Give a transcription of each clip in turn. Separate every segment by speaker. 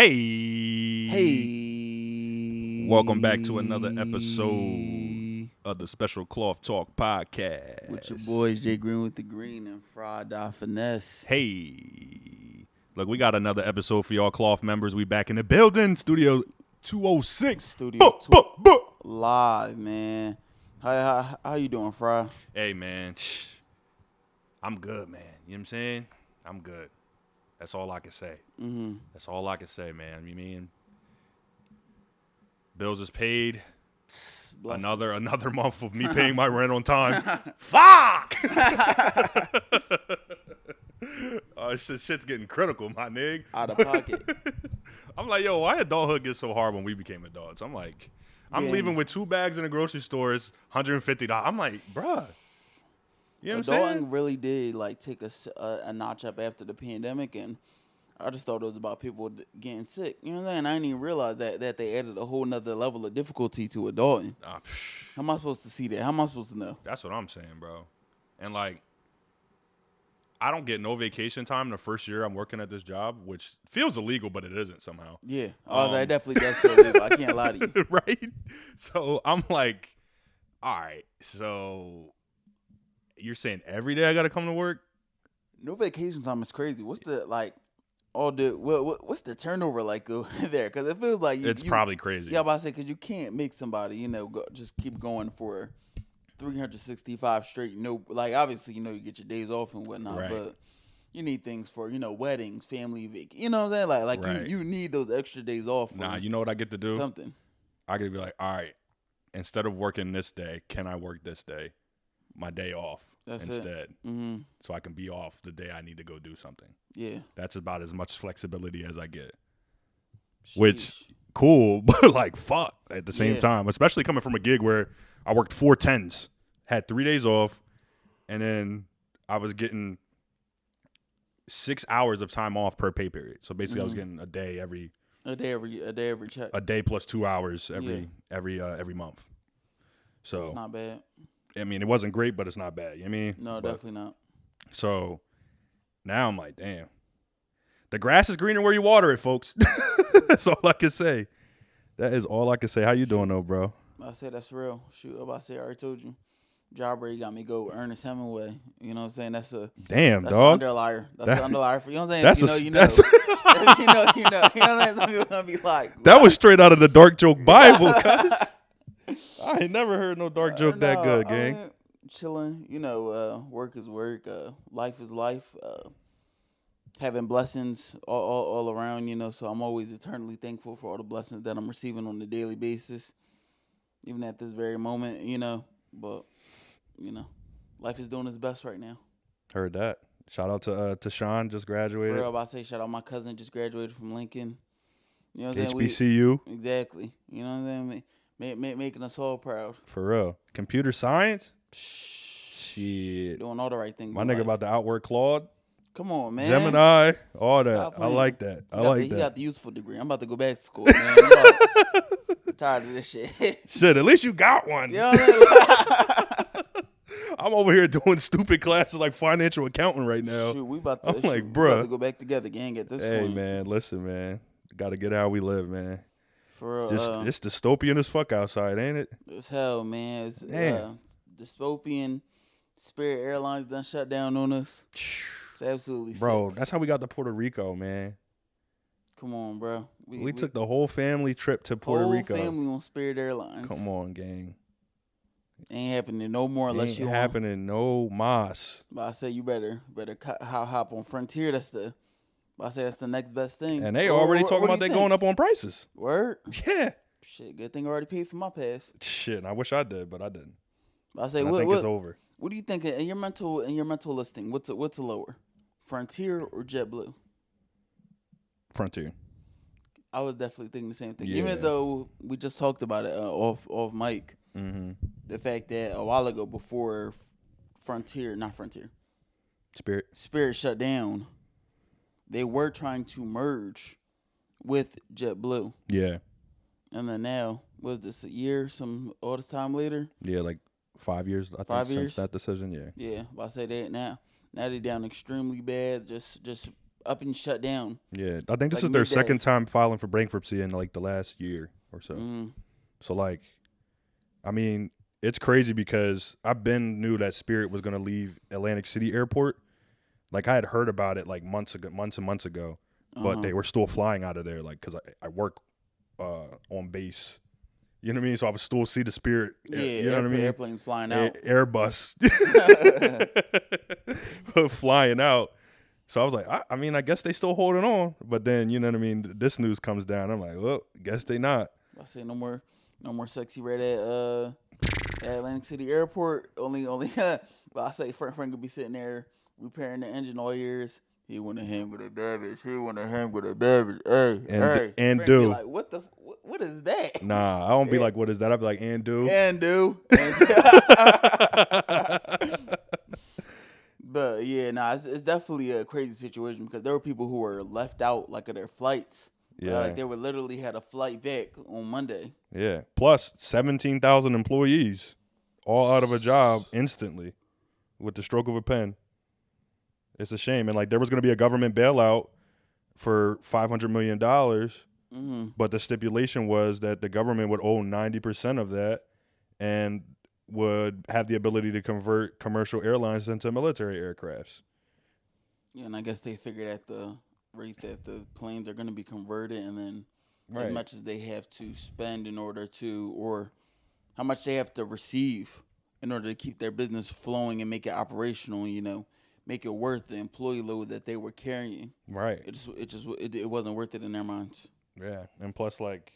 Speaker 1: Hey.
Speaker 2: Welcome back to another episode of the Special Cloth Talk Podcast.
Speaker 1: With your boys, Jay Green with the Green and Fried Finesse.
Speaker 2: Hey. Look, we got another episode for y'all cloth members. We back in the building. Studio 206.
Speaker 1: Studio 2 live, man. How you doing, Fry?
Speaker 2: Hey, man. I'm good, man. You know what I'm saying? I'm good. That's all I can say.
Speaker 1: Mm-hmm.
Speaker 2: That's all I can say, man. You mean bills is paid.
Speaker 1: Blessings.
Speaker 2: Another month of me paying my rent on time. Fuck! Shit's getting critical, my nigga.
Speaker 1: Out of pocket.
Speaker 2: I'm like, yo, why adulthood get so hard when we became adults? I'm like, I'm leaving with 2 bags in the grocery store. It's $150. I'm like, bruh. You know what I'm saying?
Speaker 1: Adulting really did take a notch up after the pandemic, and I just thought it was about people getting sick. You know what I'm saying? I didn't even realize that they added a whole nother level of difficulty to adulting. How am I supposed to see that? How am I supposed to know?
Speaker 2: That's what I'm saying, bro. And I don't get no vacation time the first year I'm working at this job, which feels illegal, but it isn't somehow.
Speaker 1: Yeah. That definitely does feel illegal. I can't lie to you.
Speaker 2: Right? So I'm like, all right, so you're saying every day I got to come to work?
Speaker 1: No vacation time is crazy. What's the what's the turnover like over there? Because it feels like
Speaker 2: it's probably crazy.
Speaker 1: Yeah, I'm about to say, because you can't make somebody just keep going for 365 straight. Obviously you get your days off and whatnot,
Speaker 2: right.
Speaker 1: But you need things for weddings, family vac. You know what I'm saying?
Speaker 2: Right.
Speaker 1: You need those extra days off.
Speaker 2: Nah, you know what I get to do?
Speaker 1: Something.
Speaker 2: I get to be like, all right, instead of working this day, can I work this day? My day off.
Speaker 1: That's
Speaker 2: instead.
Speaker 1: Mm-hmm.
Speaker 2: So I can be off the day I need to go do something.
Speaker 1: Yeah.
Speaker 2: That's about as much flexibility as I get.
Speaker 1: Sheesh.
Speaker 2: Which, cool, but fuck at the same time. Especially coming from a gig where I worked 4 10s, had 3 days off, and then I was getting 6 hours of time off per pay period. So basically I was getting a day every
Speaker 1: check.
Speaker 2: A day plus 2 hours every month. So
Speaker 1: it's not bad.
Speaker 2: I mean, it wasn't great, but it's not bad. You know what I mean?
Speaker 1: No, definitely not.
Speaker 2: So now I'm like, damn. The grass is greener where you water it, folks. That's all I can say. That is all I can say. How you doing, though, bro?
Speaker 1: I said that's real. Shoot, I already told you. Job where you got me go Ernest Hemingway. You know what I'm saying? That's
Speaker 2: dog.
Speaker 1: An underlier. That's an underlier for you know what I'm saying.
Speaker 2: That's
Speaker 1: you know. You know what I'm saying? Some people gonna be like, what?
Speaker 2: That was straight out of the dark joke Bible, cuz. I ain't never heard no dark joke that good, gang.
Speaker 1: Chilling, work is work, life is life. Having blessings all around, so I'm always eternally thankful for all the blessings that I'm receiving on a daily basis, even at this very moment, But, life is doing its best right now.
Speaker 2: Heard that. Shout out to Sean, just graduated.
Speaker 1: For real, I'm about to say shout out my cousin, just graduated from Lincoln. You know what I'm saying?
Speaker 2: HBCU.
Speaker 1: Exactly. You know what I'm saying? Making us all proud.
Speaker 2: For real. Computer science? Shit.
Speaker 1: Doing all the right things.
Speaker 2: My nigga about to outwork Claude.
Speaker 1: Come on, man.
Speaker 2: Gemini, all that. I like that. He
Speaker 1: got the useful degree. I'm about to go back to school, man. I'm tired of this shit.
Speaker 2: Shit, at least you got one.
Speaker 1: You know what I mean?
Speaker 2: I'm over here doing stupid classes like financial accounting right now.
Speaker 1: Shoot, we about
Speaker 2: I'm like,
Speaker 1: we
Speaker 2: bruh.
Speaker 1: about to go back together, gang, at this point.
Speaker 2: Hey, man, listen, man. Got to get how we live, man.
Speaker 1: For real.
Speaker 2: Just it's dystopian as fuck outside, ain't it?
Speaker 1: It's hell, man. It's dystopian. Spirit Airlines done shut down on us. It's absolutely
Speaker 2: bro,
Speaker 1: sick.
Speaker 2: That's how we got to Puerto Rico, man.
Speaker 1: Come on, bro.
Speaker 2: We took the whole family trip to Puerto Rico.
Speaker 1: Whole family on Spirit Airlines.
Speaker 2: Come on, gang.
Speaker 1: Ain't happening no more unless
Speaker 2: ain't
Speaker 1: you
Speaker 2: happening no mas.
Speaker 1: But I say you better hop on Frontier. That's the next best thing.
Speaker 2: And they already talking about they going up on prices.
Speaker 1: Word?
Speaker 2: Yeah.
Speaker 1: Shit, good thing I already paid for my pass.
Speaker 2: Shit, I wish I did, but I didn't.
Speaker 1: I say,
Speaker 2: I think it's over.
Speaker 1: What do you think in your mental listing? What's a lower, Frontier or JetBlue?
Speaker 2: Frontier.
Speaker 1: I was definitely thinking the same thing.
Speaker 2: Yeah.
Speaker 1: Even though we just talked about it off mic, the fact that a while ago before Spirit shut down, they were trying to merge with JetBlue.
Speaker 2: Yeah.
Speaker 1: And then now, was this a year? All this time later?
Speaker 2: Yeah, like 5 years. I think
Speaker 1: 5 years
Speaker 2: since that decision. Yeah.
Speaker 1: Yeah, I say that now. Now they down extremely bad. Just up and shut down.
Speaker 2: Yeah, I think this
Speaker 1: Like
Speaker 2: is their
Speaker 1: midday.
Speaker 2: second time filing for bankruptcy in like the last year or so. So like, I mean, it's crazy because I've been knew that Spirit was gonna leave Atlantic City Airport. Like I had heard about it like months and months ago, but they were still flying out of there. Like because I work on base. You know what I mean? So I would still see the Spirit.
Speaker 1: Yeah,
Speaker 2: you know what I mean?
Speaker 1: Airplanes flying out.
Speaker 2: Airbus flying out. So I was like, I mean, I guess they still holding on. But then, you know what I mean? This news comes down. I'm like, well, guess they not.
Speaker 1: I say no more sexy red at Atlantic City Airport. Only. Well, I say Frank could be sitting there repairing the engine all years. He want to hang with a babbage. Hey,
Speaker 2: And
Speaker 1: Frank
Speaker 2: do
Speaker 1: be like, what is that?
Speaker 2: Nah, I don't be like, what is that? I'd be like, and do.
Speaker 1: But yeah, it's definitely a crazy situation because there were people who were left out like of their flights.
Speaker 2: Yeah,
Speaker 1: like they were literally had a flight back on Monday.
Speaker 2: Yeah, plus 17,000 employees, all out of a job instantly, with the stroke of a pen. It's a shame, and like there was going to be a government bailout for $500 million, but the stipulation was that the government would own 90% of that, and would have the ability to convert commercial airlines into military aircrafts.
Speaker 1: Yeah, and I guess they figured at the rate that the planes are going to be converted, and then as much as they have to spend in order to, or how much they have to receive in order to keep their business flowing and make it operational, make it worth the employee load that they were carrying.
Speaker 2: Right.
Speaker 1: It wasn't worth it in their minds.
Speaker 2: Yeah, and plus, like,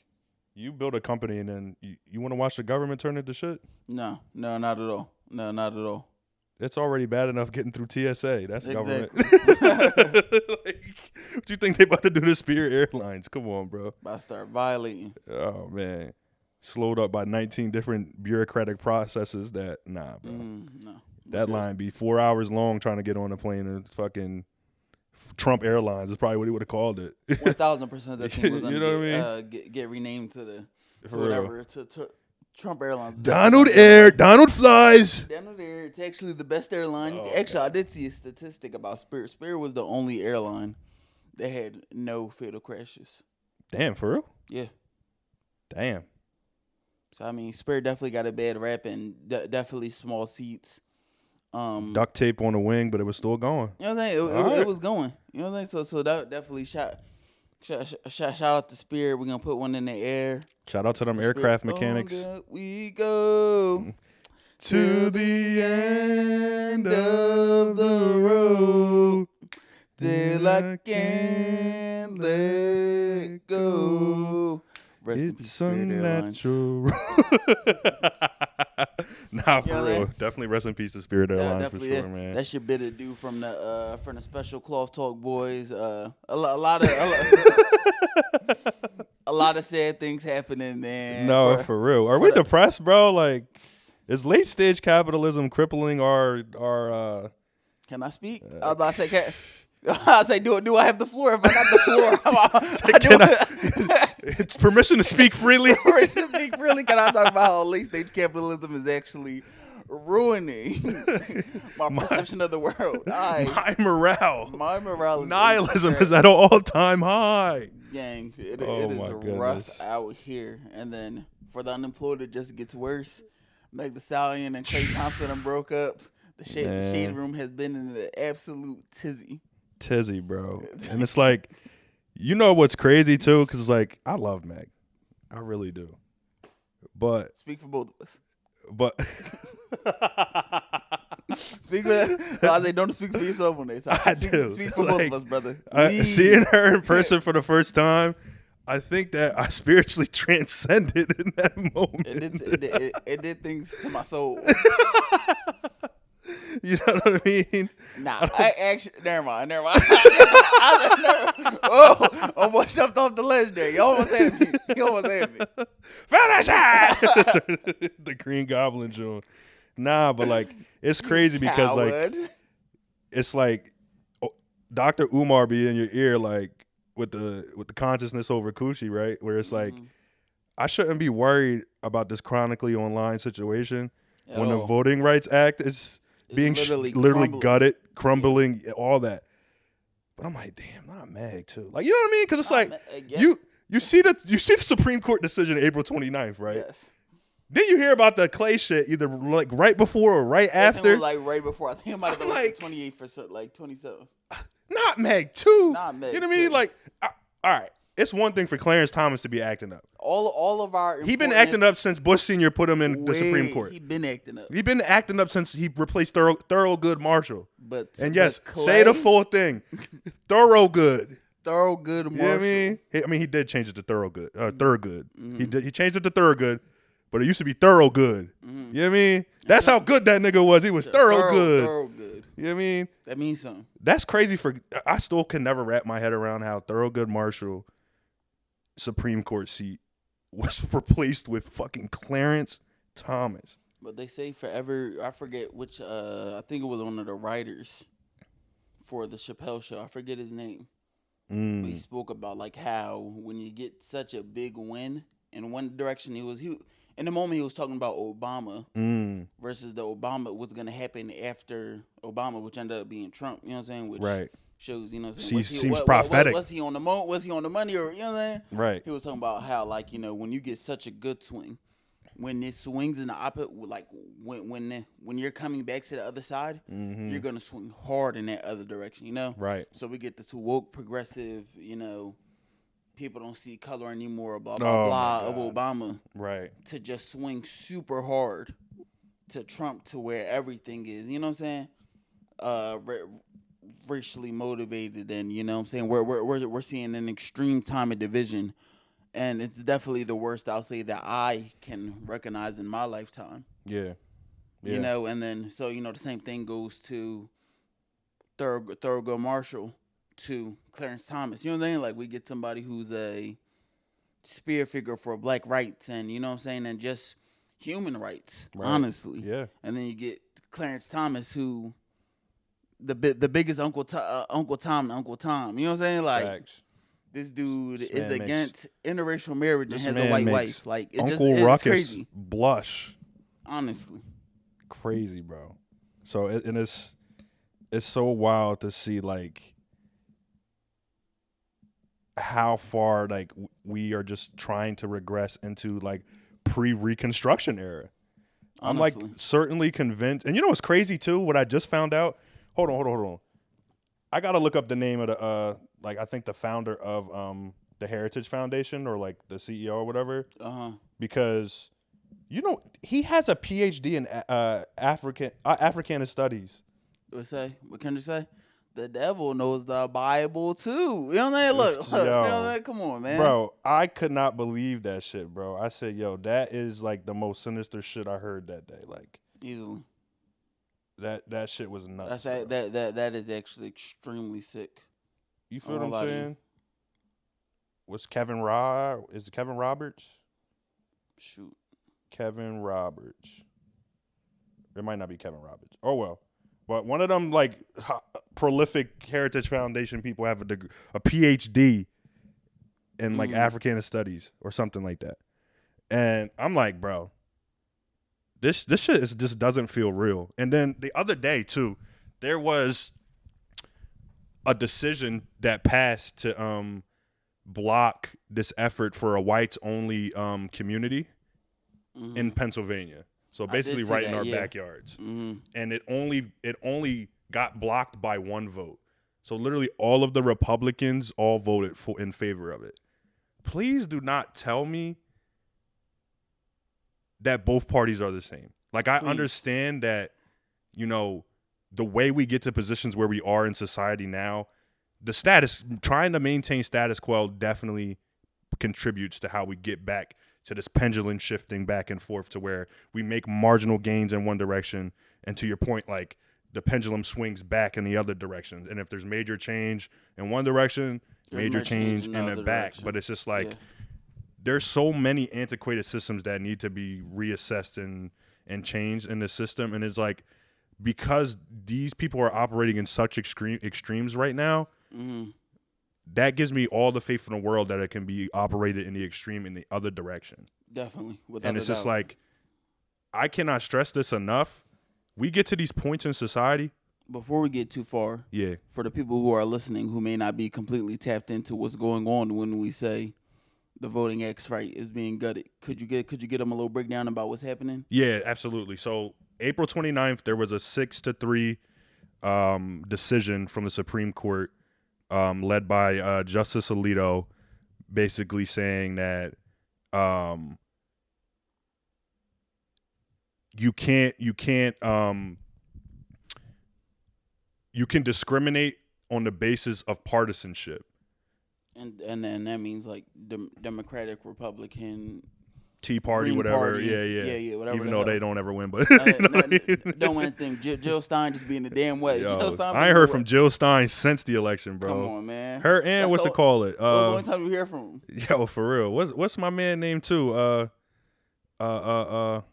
Speaker 2: you build a company and then you want to watch the government turn into shit?
Speaker 1: No, not at all. No, not at all.
Speaker 2: It's already bad enough getting through TSA. That's government. Like, what you think they about to do to Spirit Airlines? Come on, bro.
Speaker 1: About to start violating.
Speaker 2: Oh, man. Slowed up by 19 different bureaucratic processes that, nah, bro.
Speaker 1: No.
Speaker 2: That line be 4 hours long trying to get on a plane and fucking Trump Airlines is probably what he would have called it.
Speaker 1: 1,000% that thing was
Speaker 2: You know what I
Speaker 1: mean? Get renamed to
Speaker 2: For
Speaker 1: whatever to Trump Airlines.
Speaker 2: Donald Air, Donald flies.
Speaker 1: Donald Air, it's actually the best airline.
Speaker 2: Oh,
Speaker 1: actually,
Speaker 2: God.
Speaker 1: I did see a statistic about Spirit. Spirit was the only airline that had no fatal crashes.
Speaker 2: Damn, for real?
Speaker 1: Yeah.
Speaker 2: Damn.
Speaker 1: So I mean, Spirit definitely got a bad rap and definitely small seats.
Speaker 2: Duct tape on the wing, but it was still going.
Speaker 1: You know what I'm saying? It was going. You know what I'm saying? So that definitely shout out to Spirit. We're gonna put one in the air.
Speaker 2: Shout out to them aircraft mechanics.
Speaker 1: We go
Speaker 2: To the end of the road
Speaker 1: till I can't let go. Rest in peace,
Speaker 2: It's
Speaker 1: Spirit Airlines.
Speaker 2: unnatural. Nah, for
Speaker 1: You know what
Speaker 2: real.
Speaker 1: I mean?
Speaker 2: Definitely rest in peace to Spirit Airlines for sure, man.
Speaker 1: That's your bit of due from the Special Cloth Talk boys. A lot of sad things happening, man.
Speaker 2: No, for real. Are we depressed, bro? Like, is late stage capitalism crippling our
Speaker 1: Can I speak? I was about to say, I say, do I have the floor? If I got the floor,
Speaker 2: it's permission to speak freely.
Speaker 1: speak freely. Can I talk about how late stage capitalism is actually ruining my perception of the world?
Speaker 2: My morale.
Speaker 1: My morale is
Speaker 2: Nihilism is at an all-time high.
Speaker 1: Gang, it
Speaker 2: Oh,
Speaker 1: is
Speaker 2: my
Speaker 1: rough
Speaker 2: goodness.
Speaker 1: out here. And then for the unemployed, it just gets worse. Meg Thee Stallion and Klay Thompson and broke up. The shade room has been in the absolute
Speaker 2: Tizzy, bro. And it's like, you know what's crazy too? Because it's like, I love Meg. I really do. But
Speaker 1: Speak for both of us.
Speaker 2: Speak
Speaker 1: for I say don't speak for yourself on that.
Speaker 2: I do.
Speaker 1: Speak for both of us, brother.
Speaker 2: Seeing her in person for the first time, I think that I spiritually transcended in that moment.
Speaker 1: It did things to my soul.
Speaker 2: You know what I mean?
Speaker 1: Nah, I actually never mind. Oh, almost jumped off the ledge there. You almost had me.
Speaker 2: Finish it! The Green Goblin joint. Nah, but like it's crazy because
Speaker 1: Coward.
Speaker 2: like it's like Dr. Umar be in your ear like with the consciousness over Coochie, right? Where it's like I shouldn't be worried about this chronically online situation when the Voting Rights Act is being literally
Speaker 1: crumbling.
Speaker 2: gutted, crumbling, all that. But I'm like, damn, not Meg too. Like, you know what I mean? Because it's
Speaker 1: Nah,
Speaker 2: like
Speaker 1: yeah.
Speaker 2: you see the Supreme Court decision April 29th, right?
Speaker 1: Yes.
Speaker 2: Then you hear about the Clay shit either like right before or right
Speaker 1: I think
Speaker 2: after.
Speaker 1: it was like right before. I think it might have been like 28%, like 27.
Speaker 2: Not Meg too.
Speaker 1: Not Meg.
Speaker 2: You know what I mean?
Speaker 1: too.
Speaker 2: Like, all right, it's one thing for Clarence Thomas to be acting up.
Speaker 1: All of our
Speaker 2: He been acting up since Bush Sr. put him in the Supreme Court.
Speaker 1: He been acting up.
Speaker 2: He been acting up since he replaced Thorogood Marshall.
Speaker 1: But
Speaker 2: yes,
Speaker 1: Clay,
Speaker 2: say the full thing. Thorogood.
Speaker 1: Thorogood Marshall.
Speaker 2: You know what I mean? He did change it to Thorogood. Thorogood. He changed it to Thorogood, but it used to be Thorogood. You know what I mean? That's how good that nigga was. He was Thorogood.
Speaker 1: Thorogood.
Speaker 2: You know what I mean?
Speaker 1: That means something.
Speaker 2: That's crazy I still can never wrap my head around how Thorogood Marshall Supreme Court seat was replaced with fucking Clarence Thomas.
Speaker 1: But they say forever, I forget which, I think it was one of the writers for the Chappelle show. I forget his name. But he spoke about like how when you get such a big win in one direction, he in the moment he was talking about Obama versus the Obama what's gonna happen after Obama, which ended up being Trump. You know what I'm saying? Which
Speaker 2: right.
Speaker 1: shows, you know what I'm saying?
Speaker 2: Seems prophetic.
Speaker 1: Was he on the was he on the money, or you know what I'm saying?
Speaker 2: Right.
Speaker 1: He was talking about how, like, you know, when you get such a good swing, when it swings in the opposite, like when you're coming back to the other side, you're gonna swing hard in that other direction, you know?
Speaker 2: Right.
Speaker 1: So we get this woke, progressive, you know, people don't see color anymore, blah blah blah of Obama,
Speaker 2: right?
Speaker 1: To just swing super hard to Trump, to where everything is, you know what I'm saying? Racially motivated, and you know what I'm saying, we're seeing an extreme time of division. And it's definitely the worst, I'll say, that I can recognize in my lifetime.
Speaker 2: Yeah.
Speaker 1: You know, and then, so, you know, the same thing goes to Thurgood Marshall, to Clarence Thomas. You know what I'm saying? Like, we get somebody who's a spear figure for black rights and, you know what I'm saying, and just human rights, honestly.
Speaker 2: Yeah.
Speaker 1: And then you get Clarence Thomas, who, the biggest Uncle Tom. You know what I'm saying? Like,
Speaker 2: facts.
Speaker 1: This dude is against interracial marriage and has a white wife. Like,
Speaker 2: it's
Speaker 1: crazy.
Speaker 2: Blush.
Speaker 1: Honestly.
Speaker 2: Crazy, bro. So it's so wild to see, like, how far, like, we are just trying to regress into, like, pre-Reconstruction era.
Speaker 1: Honestly.
Speaker 2: I'm, like, certainly convinced. And you know what's crazy, too? What I just found out? Hold on. I got to look up the name of the, like, I think the founder of the Heritage Foundation, or, like, the CEO or whatever. Because, you know, he has a PhD in Africana Studies.
Speaker 1: What can you say? The devil knows the Bible, too. You know what I'm saying? Look, you know what I'm saying? Come on, man.
Speaker 2: Bro, I could not believe that shit, bro. I said, yo, that is, like, the most sinister shit I heard that day. Like,
Speaker 1: easily.
Speaker 2: That shit was nuts.
Speaker 1: That is actually extremely sick.
Speaker 2: You feel what I'm saying? What's Kevin Is it Kevin Roberts?
Speaker 1: Shoot.
Speaker 2: Kevin Roberts. It might not be Kevin Roberts. Oh, well. But one of them, like, prolific Heritage Foundation people have a PhD in, like, Africana Studies or something like that. And I'm like, bro, this shit just doesn't feel real. And then the other day, too, there was a decision that passed to block this effort for a whites-only community in Pennsylvania. So basically right in our backyards. And it only got blocked by one vote. So literally all of the Republicans all voted in favor of it. Please do not tell me that both parties are the same. Like, I understand that, you know, the way we get to positions where we are in society now, trying to maintain status quo definitely contributes to how we get back to this pendulum shifting back and forth to where we make marginal gains in one direction. And to your point, like, the pendulum swings back in the other direction. And if there's major change in one direction, major change in the back. But it's just like, there's so many antiquated systems that need to be reassessed and changed in the system. And it's like, because these people are operating in such extremes right now, that gives me all the faith in the world that it can be operated in the extreme in the other direction.
Speaker 1: Definitely.
Speaker 2: And it's just like, I cannot stress this enough. We get to these points in society
Speaker 1: Before we get too far,
Speaker 2: Yeah.
Speaker 1: for the people who are listening who may not be completely tapped into what's going on when we say the Voting Acts right is being gutted, could you get them a little breakdown about what's happening?
Speaker 2: Yeah, absolutely. So April 29th, there was a 6-3 decision from the Supreme Court, led by Justice Alito, basically saying that you can discriminate on the basis of partisanship.
Speaker 1: And then that means like Democratic, Republican,
Speaker 2: Tea Party,
Speaker 1: Green
Speaker 2: whatever.
Speaker 1: Party,
Speaker 2: Yeah.
Speaker 1: whatever.
Speaker 2: Even
Speaker 1: the
Speaker 2: though
Speaker 1: hell.
Speaker 2: they don't ever win, but you know what I mean?
Speaker 1: Don't win anything. Jill Stein just being the damn way.
Speaker 2: Yo,
Speaker 1: Jill Stein
Speaker 2: I ain't heard from Jill Stein since the election, bro.
Speaker 1: Come on, man.
Speaker 2: Her and what's it call it?
Speaker 1: The only time we hear from him.
Speaker 2: Yo, for real. What's my man name too? Damn.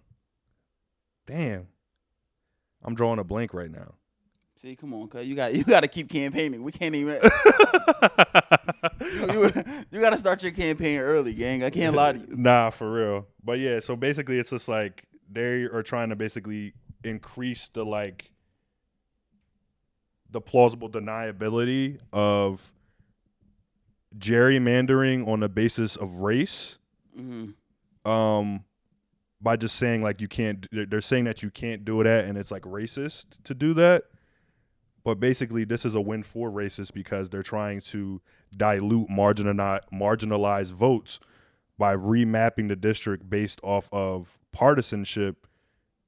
Speaker 2: I'm drawing a blank right now.
Speaker 1: See, come on, cuz you got to keep campaigning. We can't even. you got to start your campaign early, gang. I can't lie to you.
Speaker 2: Nah, for real. But yeah, so basically, it's just like they are trying to basically increase the plausible deniability of gerrymandering on the basis of race.
Speaker 1: Mm-hmm.
Speaker 2: By just saying like you can't. They're saying that you can't do that, and it's like racist to do that. But basically, this is a win for racists because they're trying to dilute marginalized votes by remapping the district based off of partisanship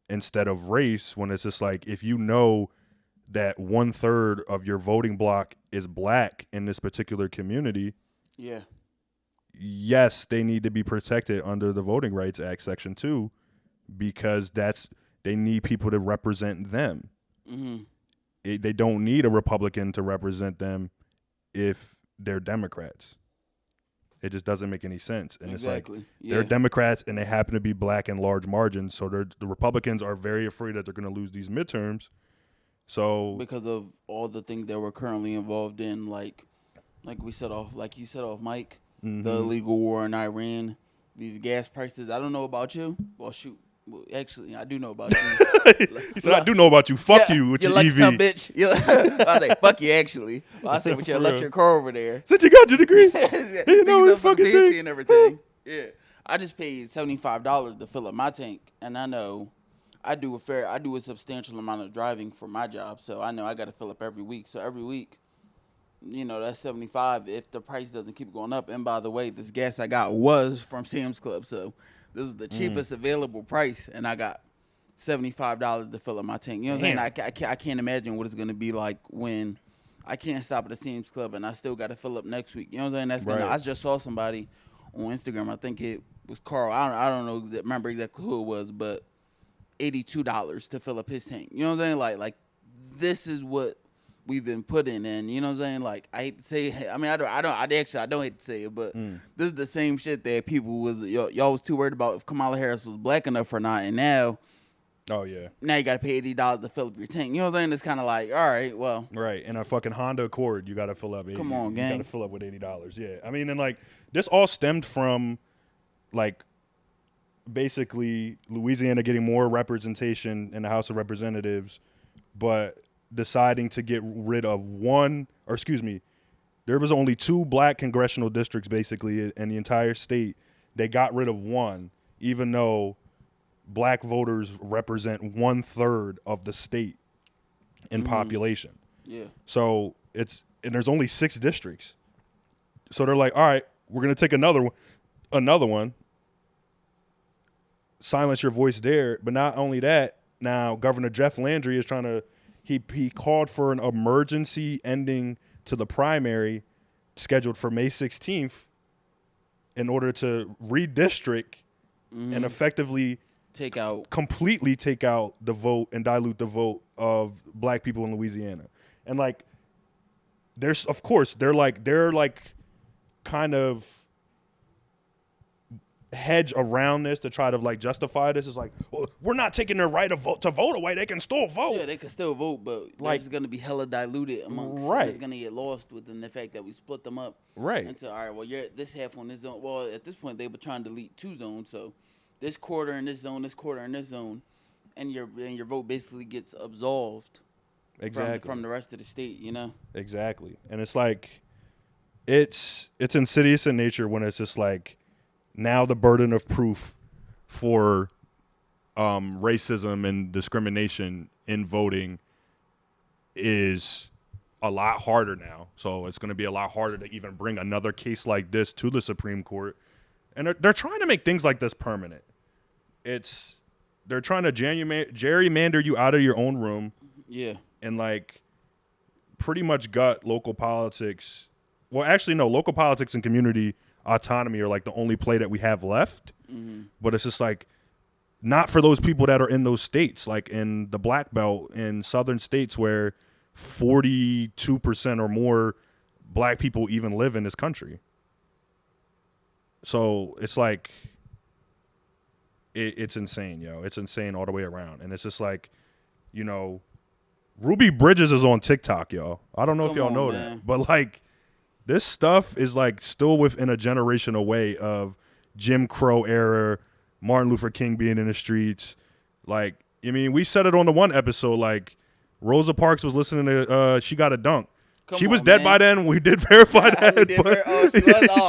Speaker 2: instead of race, when it's just like, if you know that 1/3 of your voting block is black in this particular community,
Speaker 1: yeah,
Speaker 2: yes, they need to be protected under the Voting Rights Act, Section 2, because they need people to represent them.
Speaker 1: Mm-hmm.
Speaker 2: They don't need a Republican to represent them if they're Democrats. It just doesn't make any sense. And
Speaker 1: exactly.
Speaker 2: It's like they're Democrats and they happen to be black in large margins. So the Republicans are very afraid that they're going to lose these midterms. So
Speaker 1: because of all the things that we're currently involved in, like you set off, Mike,
Speaker 2: mm-hmm.
Speaker 1: the illegal war in Iran, these gas prices. I don't know about you. Well, shoot. Well, actually, I do know about you.
Speaker 2: He said, "I do know about you. Fuck you with your
Speaker 1: like
Speaker 2: EV."
Speaker 1: Some bitch. I say, "Fuck you." Actually, I say with your electric car over there.
Speaker 2: Since you got your degree, you know
Speaker 1: what
Speaker 2: fucking thing
Speaker 1: and everything. Yeah, I just paid $75 to fill up my tank, and I know I do a substantial amount of driving for my job, so I know I got to fill up every week. So every week, that's 75 if the price doesn't keep going up. And by the way, this gas I got was from Sam's Club, so this is the cheapest available price, and I got $75 to fill up my tank. You know what I'm saying? I can't imagine what it's going to be like when I can't stop at the Sam's Club and I still got to fill up next week. You know what I'm saying? I just saw somebody on Instagram. I think it was Carl. I don't know remember exactly who it was, but $82 to fill up his tank. You know what I'm saying? Like this is what we've been putting in. You know what I'm saying? Like, I hate to say it. I mean, I don't hate to say it, but this is the same shit that people y'all was too worried about if Kamala Harris was black enough or not, and now.
Speaker 2: Oh, yeah.
Speaker 1: Now you got to pay $80 to fill up your tank. You know what I'm saying? It's kind of like, all right, well.
Speaker 2: Right. And a fucking Honda Accord, you got to fill up.
Speaker 1: Come on, gang.
Speaker 2: You got to fill up with $80. Yeah. I mean, and like, this all stemmed from, like, basically Louisiana getting more representation in the House of Representatives, but deciding to get rid of there was only 2 black congressional districts, basically, in the entire state. They got rid of one, even though black voters represent 1/3 of the state in population.
Speaker 1: Yeah.
Speaker 2: So there's only 6 districts. So they're like, all right, we're going to take another one, silence your voice there. But not only that, now Governor Jeff Landry is trying to, he called for an emergency ending to the primary scheduled for May 16th in order to redistrict and effectively completely take out the vote and dilute the vote of black people in Louisiana. And like, they're kind of hedge around this to try to like justify this. It's like, well, we're not taking their right to vote away. They can still vote.
Speaker 1: Yeah, they can still vote, but like, it's going to be hella diluted amongst.
Speaker 2: Right.
Speaker 1: It's going to get lost within the fact that we split them up.
Speaker 2: Right.
Speaker 1: Into, all right, well, you're this half on this zone. Well, at this point, they were trying to delete 2 zones, so this quarter in this zone, this quarter in this zone, and your vote basically gets absolved.
Speaker 2: Exactly.
Speaker 1: from the rest of the state, you know?
Speaker 2: Exactly. And it's like, it's insidious in nature when it's just like, now the burden of proof for racism and discrimination in voting is a lot harder now. So it's going to be a lot harder to even bring another case like this to the Supreme Court. And they're trying to make things like this permanent. They're trying to gerrymander you out of your own room.
Speaker 1: Yeah.
Speaker 2: And like pretty much gut local politics. Well, actually, no, local politics and community autonomy are like the only play that we have left. Mm-hmm. But it's just like, not for those people that are in those states, like in the Black Belt in southern states where 42% or more black people even live in this country. So it's like, it's insane, yo. It's insane all the way around. And it's just like, you know, Ruby Bridges is on TikTok, yo. I don't know if y'all know that. But like, this stuff is like still within a generation away of Jim Crow era, Martin Luther King being in the streets. Like, I mean, we said it on the one episode, like, Rosa Parks was listening to She Got a Dunk. She was dead by then. We did verify that.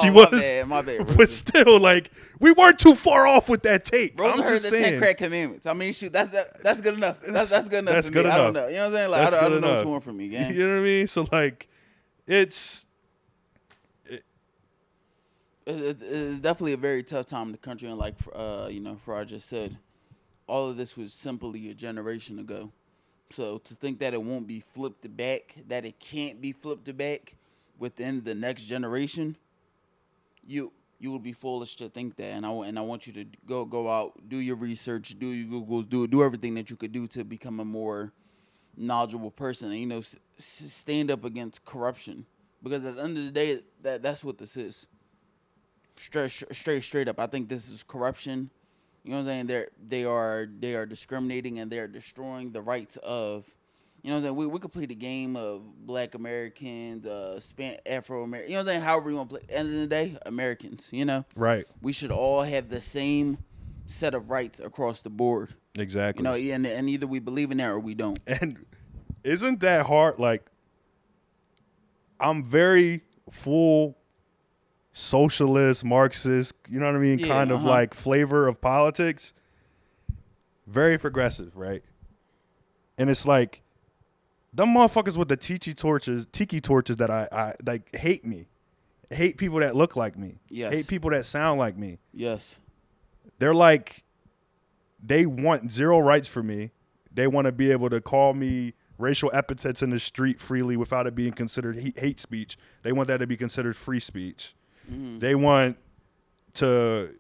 Speaker 2: She was. My bad. Rosa. But still, like, we weren't too far off with that tape.
Speaker 1: Rosa heard the 10 crack commandments. I mean, shoot, that's good enough. That's good enough. That's good enough. I don't know. You know what I'm saying? Like, I don't know what you want from me, gang.
Speaker 2: You know what I mean? So, like, it's
Speaker 1: definitely a very tough time in the country, and like you know, Farah just said, all of this was simply a generation ago. So to think that it won't be flipped back, that it can't be flipped back within the next generation, you would be foolish to think that. And I want you to go out, do your research, do your Googles, do everything that you could do to become a more knowledgeable person, and, you know, stand up against corruption, because at the end of the day, that's what this is. Straight up, I think this is corruption. You know what I'm saying? They are discriminating, and they are destroying the rights of, you know what I'm saying? We could play the game of Black Americans, Afro Americans, you know what I'm saying? However you want to play. At the end of the day, Americans, you know?
Speaker 2: Right.
Speaker 1: We should all have the same set of rights across the board.
Speaker 2: Exactly.
Speaker 1: You know, and either we believe in that or we don't.
Speaker 2: And isn't that hard? Like, I'm very full socialist, Marxist, you know what I mean? Yeah, kind of like flavor of politics. Very progressive, right? And it's like, them motherfuckers with the tiki torches that I like hate me. Hate people that look like me.
Speaker 1: Yes.
Speaker 2: Hate people that sound like me.
Speaker 1: Yes.
Speaker 2: They're like, they want zero rights for me. They want to be able to call me racial epithets in the street freely without it being considered hate speech. They want that to be considered free speech. Mm-hmm. They want to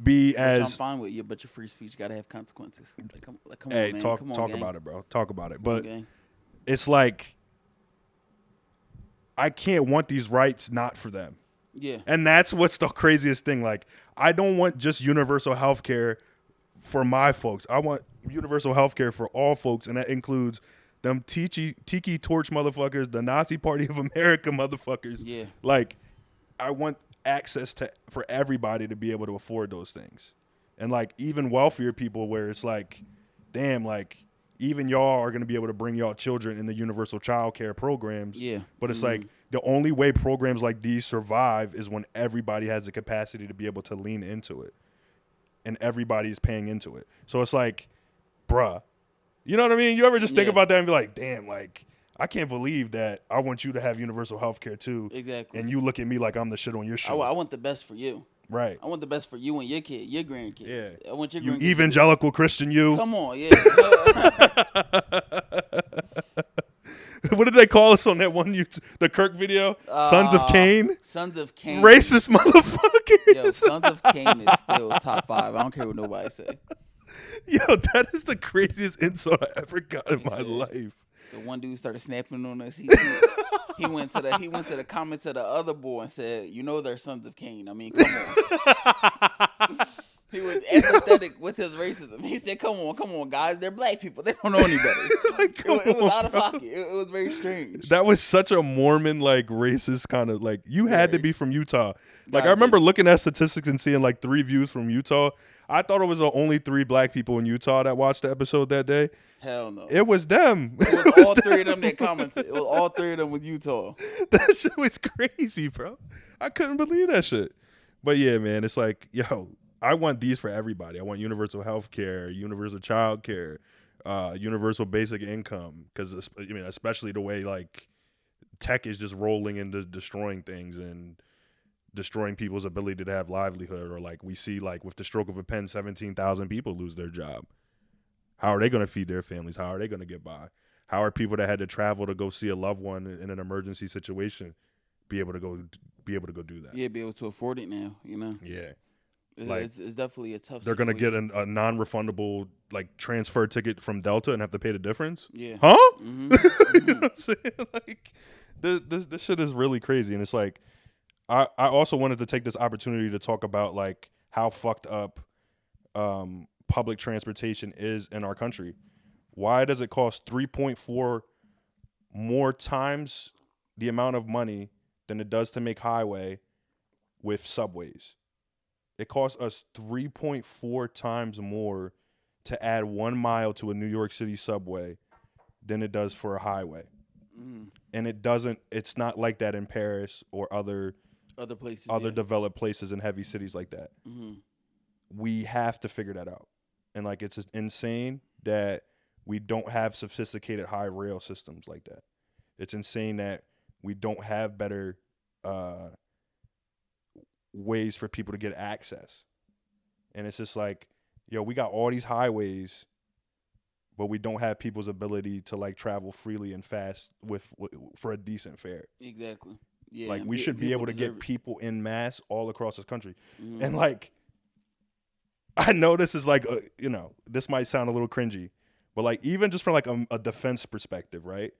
Speaker 2: be
Speaker 1: Which
Speaker 2: as...
Speaker 1: I'm fine with you, but your free speech got to have consequences. Come
Speaker 2: hey,
Speaker 1: on, man.
Speaker 2: talk
Speaker 1: gang.
Speaker 2: about it, bro. Talk about it. But
Speaker 1: on,
Speaker 2: it's like, I can't want these rights not for them.
Speaker 1: Yeah.
Speaker 2: And that's what's the craziest thing. Like, I don't want just universal health care for my folks. I want universal health care for all folks, and that includes them tiki torch motherfuckers, the Nazi Party of America motherfuckers.
Speaker 1: Yeah.
Speaker 2: Like, I want access for everybody to be able to afford those things. And like, even wealthier people, where it's like, damn, like, even y'all are going to be able to bring y'all children in the universal child care programs.
Speaker 1: Yeah.
Speaker 2: But it's like, the only way programs like these survive is when everybody has the capacity to be able to lean into it. And everybody is paying into it. So it's like, bruh, you know what I mean? You ever just think about that and be like, damn, like, I can't believe that I want you to have universal health care too.
Speaker 1: Exactly.
Speaker 2: And you look at me like I'm the shit on your show.
Speaker 1: I want the best for you.
Speaker 2: Right.
Speaker 1: I want the best for you and your kid, your grandkids.
Speaker 2: Yeah.
Speaker 1: I want your
Speaker 2: grandkids. You evangelical Christian, you.
Speaker 1: Come on, yeah.
Speaker 2: What did they call us on that one the Kirk video? Sons of Cain?
Speaker 1: Sons of Cain.
Speaker 2: Racist motherfuckers.
Speaker 1: Yo, Sons of Cain is still top 5. I don't care what nobody say.
Speaker 2: Yo, that is the craziest insult I ever got in my life.
Speaker 1: The one dude started snapping on us. He went to the comments of the other boy and said, "You know they're sons of Cain." I mean, come on. He was empathetic with his racism. He said, come on, guys. They're black people. They don't know any better.
Speaker 2: Like,
Speaker 1: It was out of pocket. It was very strange.
Speaker 2: That was such a Mormon, like, racist kind of, like, you had to be from Utah. Like,
Speaker 1: God
Speaker 2: I remember
Speaker 1: did.
Speaker 2: looking at statistics and seeing, like, 3 views from Utah. I thought it was the only 3 black people in Utah that watched the episode that day.
Speaker 1: Hell no.
Speaker 2: It was them.
Speaker 1: It was all 3 of them that commented. It was all 3 of them with Utah.
Speaker 2: That shit was crazy, bro. I couldn't believe that shit. But yeah, man, it's like, yo, I want these for everybody. I want universal health care, universal child care, universal basic income. Because, I mean, especially the way, like, tech is just rolling into destroying things and destroying people's ability to have livelihood. Or, like, we see, like, with the stroke of a pen, 17,000 people lose their job. How are they going to feed their families? How are they going to get by? How are people that had to travel to go see a loved one in an emergency situation be able to go do that?
Speaker 1: Yeah, be able to afford it now, you know?
Speaker 2: Yeah.
Speaker 1: It's definitely a tough
Speaker 2: They're going to get
Speaker 1: situation.
Speaker 2: a non-refundable, like, transfer ticket from Delta and have to pay the difference?
Speaker 1: Yeah.
Speaker 2: Huh?
Speaker 1: Mm-hmm.
Speaker 2: You know what I'm saying? Like, this shit is really crazy. And it's like, I also wanted to take this opportunity to talk about, like, how fucked up public transportation is in our country. Why does it cost 3.4 more times the amount of money than it does to make highway with subways? It costs us 3.4 times more to add 1 mile to a New York City subway than it does for a highway. And it's not like that in Paris or other
Speaker 1: places,
Speaker 2: developed places in heavy cities like that. We have to figure that out. And, like, it's just insane that we don't have sophisticated high rail systems like that. It's insane that we don't have better ways for people to get access. And it's just like, yo, we got all these highways, but we don't have people's ability to, like, travel freely and fast for a decent fare.
Speaker 1: Exactly. Yeah.
Speaker 2: Like, we should be able to get people in mass all across this country.
Speaker 1: Mm-hmm.
Speaker 2: And, like, I know this is like, you know, this might sound a little cringy, but, like, even just from, like, a defense perspective, right?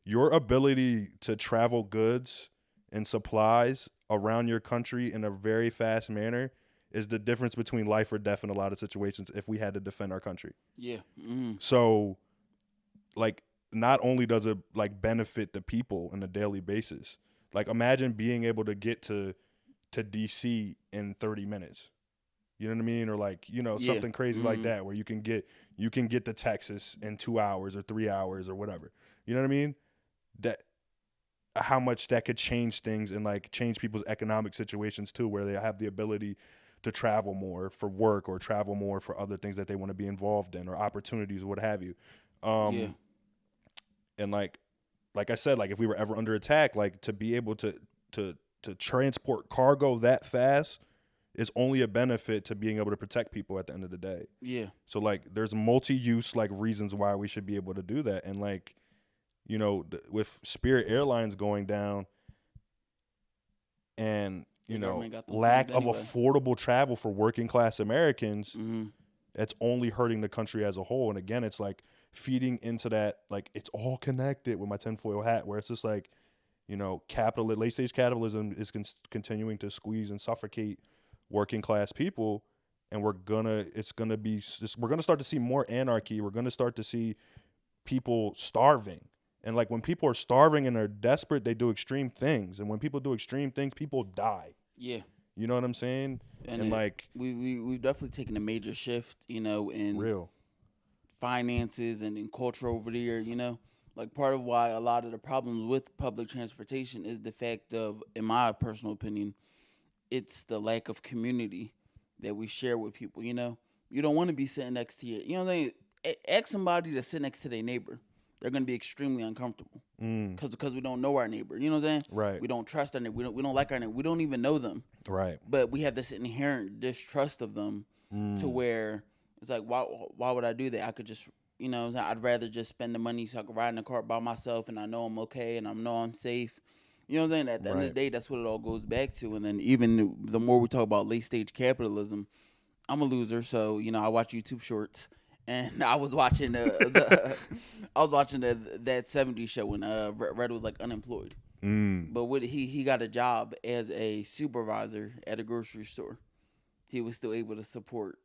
Speaker 2: Your ability to travel goods and supplies around your country in a very fast manner is the difference between life or death in a lot of situations if we had to defend our country. Yeah. Mm-hmm. So, like, not only does it, like, benefit the people on a daily basis, like, imagine being able to get to DC in 30 minutes. You know what I mean? Or, like, you know, something crazy like that where you can get to Texas in 2 hours or 3 hours or whatever. You know what I mean? That how much that could change things and, like, change people's economic situations too, where they have the ability to travel more for work or travel more for other things that they want to be involved in or opportunities or what have you. And like I said, like, if we were ever under attack, like, to be able to transport cargo that fast is only a benefit to being able to protect people at the end of the day. Yeah. So, like, there's multi-use, like, reasons why we should be able to do that. And, like, you know, with Spirit Airlines going down and, you know, lack of affordable travel for working class Americans, that's only hurting the country as a whole. And again, it's like feeding into that, like, it's all connected with my tinfoil hat, where it's just like, you know, late stage capitalism is continuing to squeeze and suffocate working class people, and we're gonna start to see more anarchy. We're gonna start to see people starving, and, like, when people are starving and they're desperate, they do extreme things, and when people do extreme things, people die. Yeah, you know what I'm saying? And like,
Speaker 1: we've definitely taken a major shift, you know, in
Speaker 2: real
Speaker 1: finances and in culture over there. You know, like, part of why a lot of the problems with public transportation is the fact of, in my personal opinion, it's the lack of community that we share with people. You know, you don't want to be sitting next to you know what I mean? Ask somebody to sit next to their neighbor. They're going to be extremely uncomfortable because we don't know our neighbor. You know what I'm saying? Right. We don't trust our neighbor. We don't like our neighbor. We don't even know them. Right. But we have this inherent distrust of them to where it's like, why would I do that? I could just, you know, I'd rather just spend the money so I can ride in the car by myself and I know I'm okay and I know I'm safe. You know what I'm saying? At the end of the day, that's what it all goes back to. And then even the more we talk about late stage capitalism, I'm a loser, so, you know, I watch YouTube shorts. And I was watching that 70s show when Red was, like, unemployed. But he got a job as a supervisor at a grocery store. he was still able to support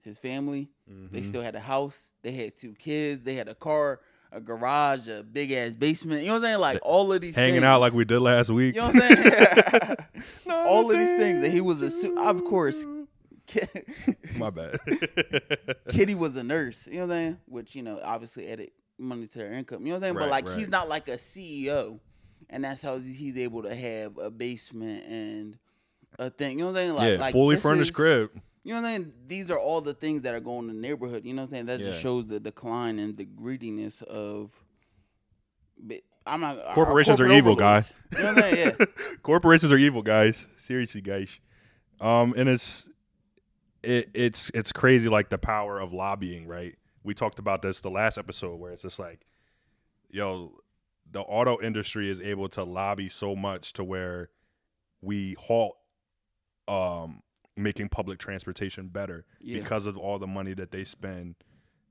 Speaker 1: his family. They
Speaker 2: Mm-hmm.
Speaker 1: still had a house. They had 2 kids. They had a car, a garage, a big ass basement. You know what I'm saying? Like all of these
Speaker 2: Hanging
Speaker 1: things.
Speaker 2: out like we did last week.
Speaker 1: You know what I'm saying? All of these things. And he was of course.
Speaker 2: My bad.
Speaker 1: Kitty was a nurse. You know what I'm saying? Which, you know, obviously added money to their income. You know what I'm saying? But like he's not like a CEO. And that's how he's able to have a basement and a thing. You know what I'm saying? Like
Speaker 2: fully furnished crib.
Speaker 1: You know what I'm saying? These are all the things that are going in the neighborhood. You know what I'm saying? That just shows the decline and the greediness of. I'm not.
Speaker 2: Corporations are evil, guys.
Speaker 1: You know what I'm saying? Yeah.
Speaker 2: Corporations are evil, guys. Seriously, guys. And it's crazy, like the power of lobbying, right? We talked about this the last episode where it's just like, yo, the auto industry is able to lobby so much to where we halt making public transportation better because of all the money that they spend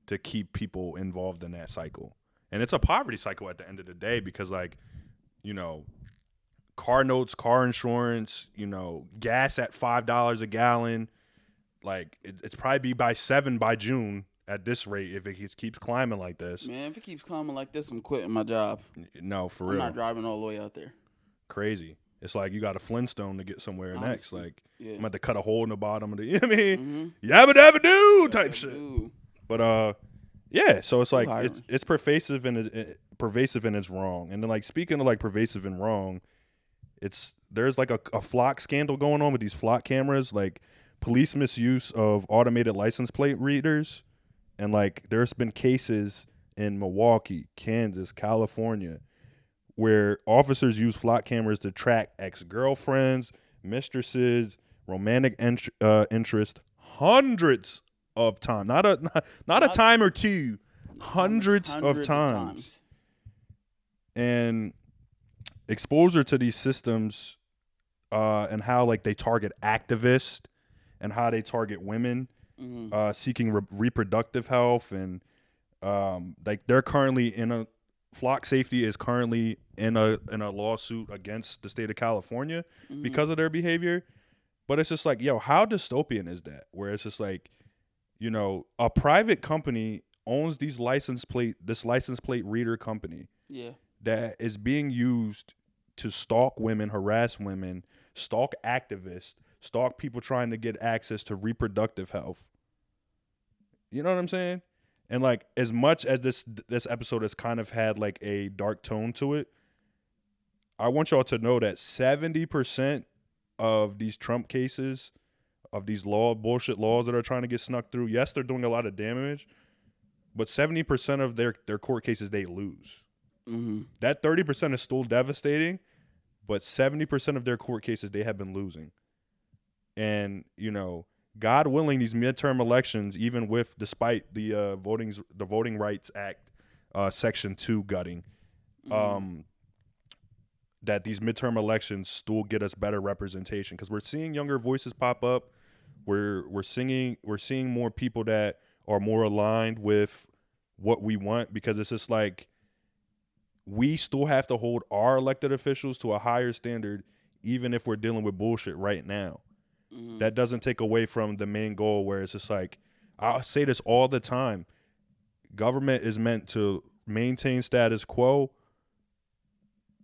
Speaker 2: to keep people involved in that cycle. And it's a poverty cycle at the end of the day because, like, you know, car notes, car insurance, you know, gas at $5 a gallon. Like, it's probably be by 7 by June at this rate if it keeps climbing like this.
Speaker 1: Man, if it keeps climbing like this, I'm quitting my job.
Speaker 2: No, for
Speaker 1: real. I'm not driving all the way out there.
Speaker 2: Crazy. It's like you got a Flintstone to get somewhere next. Like,
Speaker 1: yeah.
Speaker 2: I'm about to cut a hole in the bottom of the, you know what I mean? Yabba dabba doo type shit. But, yeah, so it's like it's pervasive and it's wrong. And then, like, speaking of like pervasive and wrong, there's like a flock scandal going on with these flock cameras, like police misuse of automated license plate readers, and like there's been cases in Milwaukee, Kansas, California, where officers use flock cameras to track ex-girlfriends, mistresses, romantic interest, hundreds of times, not a time or two, hundreds of times. And exposure to these systems and how like they target activists and how they target women seeking reproductive health, and like they're currently in a flock safety is currently in a lawsuit against the state of California because of their behavior. But it's just like, yo, how dystopian is that? Where it's just like, you know, a private company owns this license plate reader company that is being used to stalk women, harass women, stalk activists, stalk people trying to get access to reproductive health. You know what I'm saying? And like, as much as this episode has kind of had like a dark tone to it, I want y'all to know that 70% of these Trump cases, of these bullshit laws that are trying to get snuck through, yes, they're doing a lot of damage, but 70% of their court cases they lose. That 30% is still devastating, but 70% of their court cases they have been losing. And, you know, God willing, these midterm elections, even despite the Voting Rights Act Section 2 gutting, that these midterm elections still get us better representation, because we're seeing younger voices pop up. We're seeing more people that are more aligned with what we want, because it's just like we still have to hold our elected officials to a higher standard, even if we're dealing with bullshit right now. That doesn't take away from the main goal, where it's just like, I say this all the time, government is meant to maintain status quo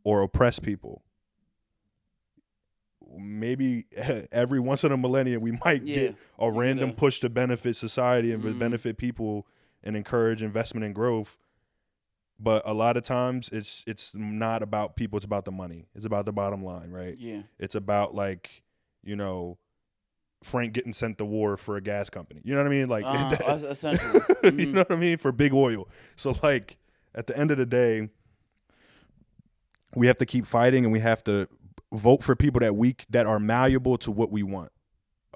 Speaker 2: or oppress people. Maybe every once in a millennium we might get a random push to benefit society and benefit people and encourage investment and growth. But a lot of times it's not about people, it's about the money. It's about the bottom line, right? Yeah. It's about, like, you know, Frank getting sent to war for a gas company. You know what I mean? Like,
Speaker 1: essentially.
Speaker 2: You know what I mean? For big oil. So, like, at the end of the day, we have to keep fighting, and we have to vote for people that are malleable to what we want.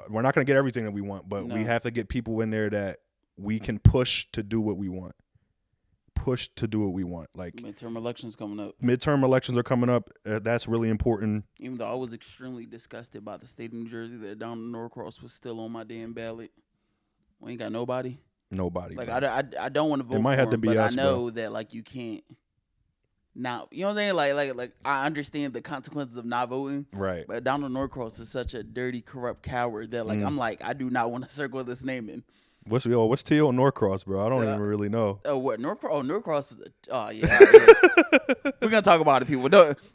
Speaker 2: We're not going to get everything that we want, but we have to get people in there that we can push to do what we want. Push to do what we want. Like,
Speaker 1: midterm elections coming up.
Speaker 2: Midterm elections are coming up. That's really important.
Speaker 1: Even though I was extremely disgusted by the state of New Jersey that Donald Norcross was still on my damn ballot. We ain't got nobody.
Speaker 2: Nobody.
Speaker 1: Like, I don't want to vote.
Speaker 2: It might
Speaker 1: for
Speaker 2: have to
Speaker 1: him,
Speaker 2: be
Speaker 1: but
Speaker 2: us,
Speaker 1: I know
Speaker 2: bro.
Speaker 1: that, like, you can't. not, you know what I'm saying? Like I understand the consequences of not voting.
Speaker 2: Right.
Speaker 1: But Donald Norcross is such a dirty, corrupt coward that like I'm like, I do not want to circle this name in.
Speaker 2: What's T.O. Norcross, bro? I don't even really know.
Speaker 1: Oh, what Norcross? Oh, Norcross is yeah. We're gonna talk about it, people.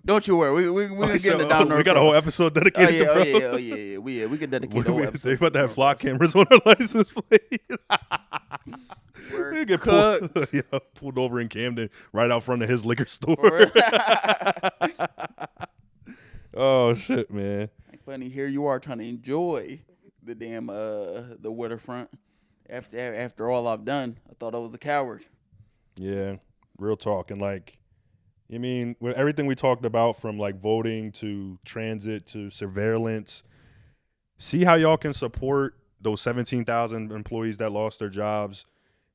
Speaker 1: Don't you worry. We're gonna get into Donald Norcross.
Speaker 2: We got a whole episode dedicated to bro.
Speaker 1: We can dedicate the whole episode.
Speaker 2: They about to have flock cameras on our license plate.
Speaker 1: We're
Speaker 2: get pulled over in Camden right out front of his liquor store. Oh shit, man.
Speaker 1: Funny, here you are trying to enjoy the damn the waterfront. After all I've done, I thought I was a coward.
Speaker 2: Yeah, real talk. And like, I mean, with everything we talked about, from like voting to transit to surveillance, see how y'all can support those 17,000 employees that lost their jobs.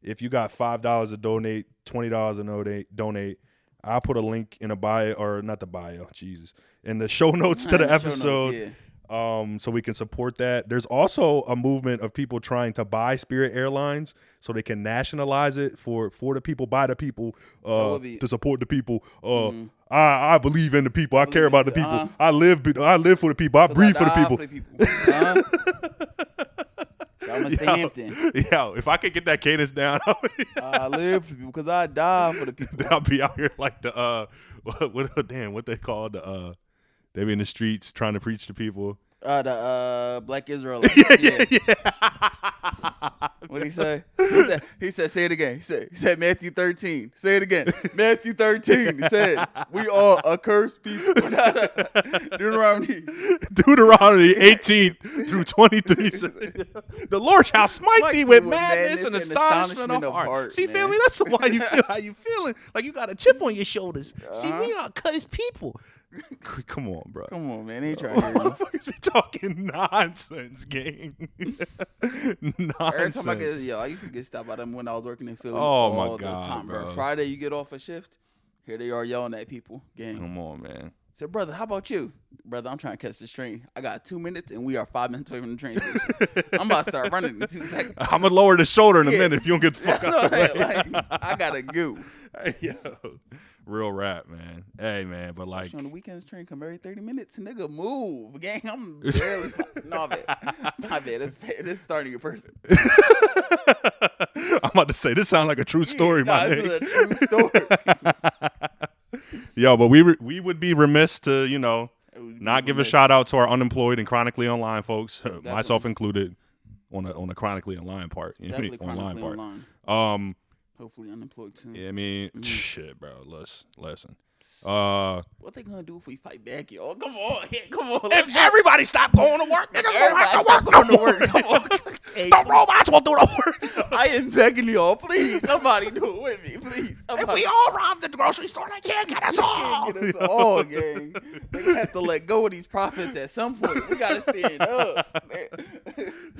Speaker 2: If you got $5 to donate, $20 to donate, I'll put a link in a bio, or not the bio, Jesus, in the show notes to the episode. So we can support that. There's also a movement of people trying to buy Spirit Airlines so they can nationalize it for the people, by the people, to support the people. I believe in the people. I care about the people. I live for the people. I breathe for the people. Yo, if I could get that cadence down,
Speaker 1: I live for people because I die for the people.
Speaker 2: I'll be out here like the what they call they be in the streets trying to preach to people.
Speaker 1: The Black Israelites. Yeah. What did he say? He said, say it again. He said Matthew 13. Say it again. Matthew 13. He said, we are accursed people. Deuteronomy
Speaker 2: 18 through 23. The Lord shall smite thee with madness and astonishment of heart. See, family, that's why you feel how you feeling. Like you got a chip on your shoulders. See, we are cursed people. Come on, bro.
Speaker 1: Come on, man. They ain't trying to hear you.
Speaker 2: Motherfuckers be talking nonsense, gang. Nonsense.
Speaker 1: Every time I used to get stopped by them when I was working in Philly.
Speaker 2: Oh, my
Speaker 1: all
Speaker 2: God,
Speaker 1: the time,
Speaker 2: bro.
Speaker 1: Friday, you get off a shift. Here they are yelling at people, gang.
Speaker 2: Come on, man.
Speaker 1: Said, brother, how about you? Brother, I'm trying to catch this train. I got 2 minutes, and we are 5 minutes away from the train station. I'm about to start running in 2 seconds.
Speaker 2: I'm going to lower the shoulder in a minute if you don't get the fuck out the way.
Speaker 1: Like, I got to go.
Speaker 2: Yo, real rap, man. Hey, man, but like.
Speaker 1: On the weekends, train come every 30 minutes. Nigga, move. Gang, I'm barely. No, my bad. This is starting a person.
Speaker 2: I'm about to say, this sounds like a true story, my
Speaker 1: nigga. This is a true story.
Speaker 2: Yo, but we would be remiss to, not give a shout out to our unemployed and chronically online folks, myself included, on the chronically online part.
Speaker 1: Definitely
Speaker 2: online part.
Speaker 1: Online. Hopefully unemployed too.
Speaker 2: Yeah, I mean, shit, bro. Listen.
Speaker 1: What they gonna do if we fight back, y'all? Come on.
Speaker 2: If everybody stop going to work, niggas gonna have to work.
Speaker 1: Going to work. Come on.
Speaker 2: Hey, the robots will do the work.
Speaker 1: I am begging y'all, please. Somebody do it with me, please.
Speaker 2: If we all rob the grocery store, they can't get us all.
Speaker 1: Get us all, gang. They have to let go of these profits at some point. We gotta stand up.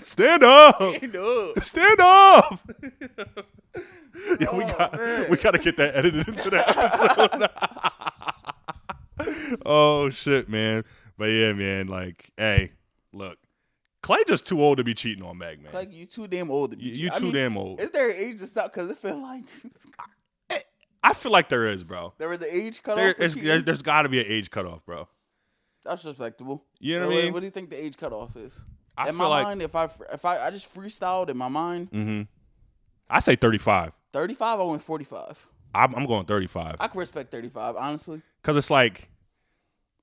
Speaker 2: Stand up.
Speaker 1: Stand up.
Speaker 2: Stand up. Yeah, we gotta get that edited into the episode. Oh shit, man. But yeah, man, like, hey, look. Clay just too old to be cheating on Meg, man.
Speaker 1: Clay, you too damn old to be cheating.
Speaker 2: You too damn old.
Speaker 1: Is there an age to stop? Because it feel like
Speaker 2: I feel like there is, bro.
Speaker 1: There is an age cutoff.
Speaker 2: There's got to be an age cutoff, bro.
Speaker 1: That's respectable.
Speaker 2: You know what I mean?
Speaker 1: What do you think the age cutoff is?
Speaker 2: I
Speaker 1: in
Speaker 2: feel
Speaker 1: my
Speaker 2: like
Speaker 1: mind, if I just freestyled in my mind,
Speaker 2: I say 35.
Speaker 1: 35. I went 45.
Speaker 2: I'm going 35.
Speaker 1: I can respect 35, honestly.
Speaker 2: Because it's like.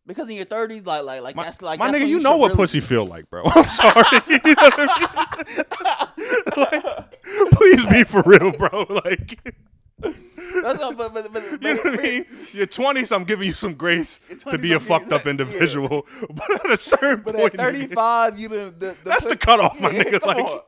Speaker 1: Because in your 30s, like that's like
Speaker 2: my
Speaker 1: that's
Speaker 2: nigga,
Speaker 1: when
Speaker 2: you know what
Speaker 1: really
Speaker 2: pussy feel like, bro. I'm sorry. You know what I mean? Like, please be for real, bro. Like,
Speaker 1: that's not, but
Speaker 2: you know what I mean? Your 20s, I'm giving you some grace to be a fucked up individual, but at a certain point,
Speaker 1: at 35, you
Speaker 2: that's the cutoff, my nigga. Like,
Speaker 1: on.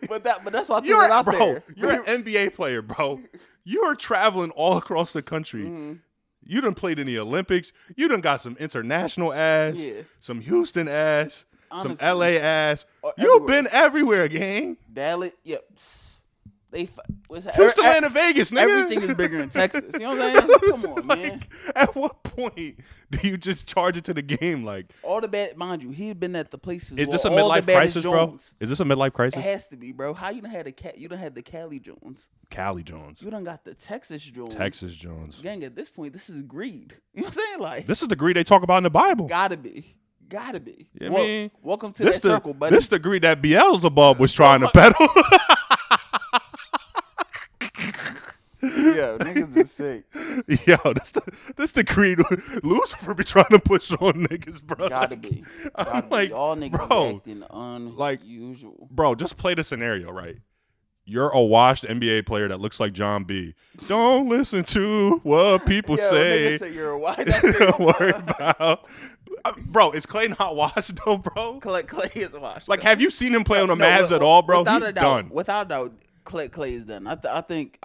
Speaker 1: But that's why I threw it out there.
Speaker 2: You're an NBA player, bro. You are traveling all across the country. Mm-hmm. You done played in the Olympics. You done got some international ass, some Houston ass, honestly, some LA ass. You've been everywhere, gang.
Speaker 1: Dallas, yep. What's
Speaker 2: Houston, Atlanta, Vegas, nigga.
Speaker 1: Everything is bigger in Texas. You know what I'm saying? Come on, man.
Speaker 2: At what point do you just charge it to the game? Like
Speaker 1: all the bad, mind you, he'd been at the places.
Speaker 2: Is this a
Speaker 1: all
Speaker 2: midlife
Speaker 1: the
Speaker 2: crisis, bro?
Speaker 1: Jones.
Speaker 2: Is this a midlife crisis?
Speaker 1: It has to be, bro. How you done had you done had the Cali Jones.
Speaker 2: Cali Jones.
Speaker 1: You done got the Texas Jones.
Speaker 2: Texas Jones.
Speaker 1: Gang, at this point, this is greed. You know what I'm saying? Like
Speaker 2: this is the greed they talk about in the Bible.
Speaker 1: Gotta be.
Speaker 2: You know I mean,
Speaker 1: welcome to that circle, buddy.
Speaker 2: This the greed that Beelzebub was trying to peddle.
Speaker 1: Yo, niggas is sick.
Speaker 2: Yo, this the creed Lucifer be trying to push on niggas, bro.
Speaker 1: Gotta be.
Speaker 2: Like,
Speaker 1: all niggas
Speaker 2: bro,
Speaker 1: acting unusual.
Speaker 2: Like, bro, just play the scenario, right? You're a washed NBA player that looks like John B. Don't listen to what people say.
Speaker 1: Niggas say you're a washed.
Speaker 2: Don't worry about. Bro, is Clay not washed though, bro?
Speaker 1: Clay is washed.
Speaker 2: Like, have you seen him play on the Mavs at all, bro?
Speaker 1: He's
Speaker 2: done.
Speaker 1: Without a doubt. Clay is done. I think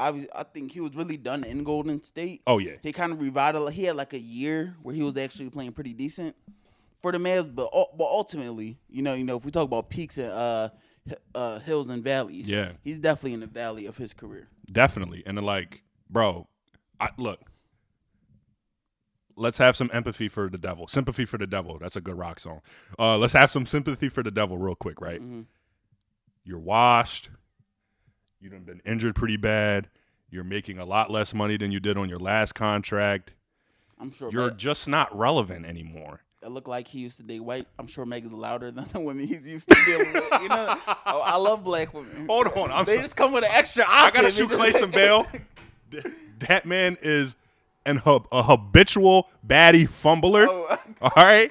Speaker 1: he was really done in Golden State.
Speaker 2: Oh yeah,
Speaker 1: he kind of revitalized. He had like a year where he was actually playing pretty decent for the Mavs, but ultimately, you know, if we talk about peaks and hills and valleys,
Speaker 2: yeah,
Speaker 1: he's definitely in the valley of his career.
Speaker 2: Definitely, and then like, bro, look, let's have some empathy for the devil, sympathy for the devil. That's a good rock song. Let's have some sympathy for the devil, real quick, right? Mm-hmm. You're washed. You done been injured pretty bad. You're making a lot less money than you did on your last contract.
Speaker 1: I'm sure
Speaker 2: you're just not relevant anymore.
Speaker 1: It looked like he used to date white. I'm sure Meg is louder than the women he's used to dealing with. You know, I love black women.
Speaker 2: Hold on,
Speaker 1: they just come with an extra octave.
Speaker 2: I gotta shoot Clay some bail. That man is a habitual baddie fumbler. Oh. All right.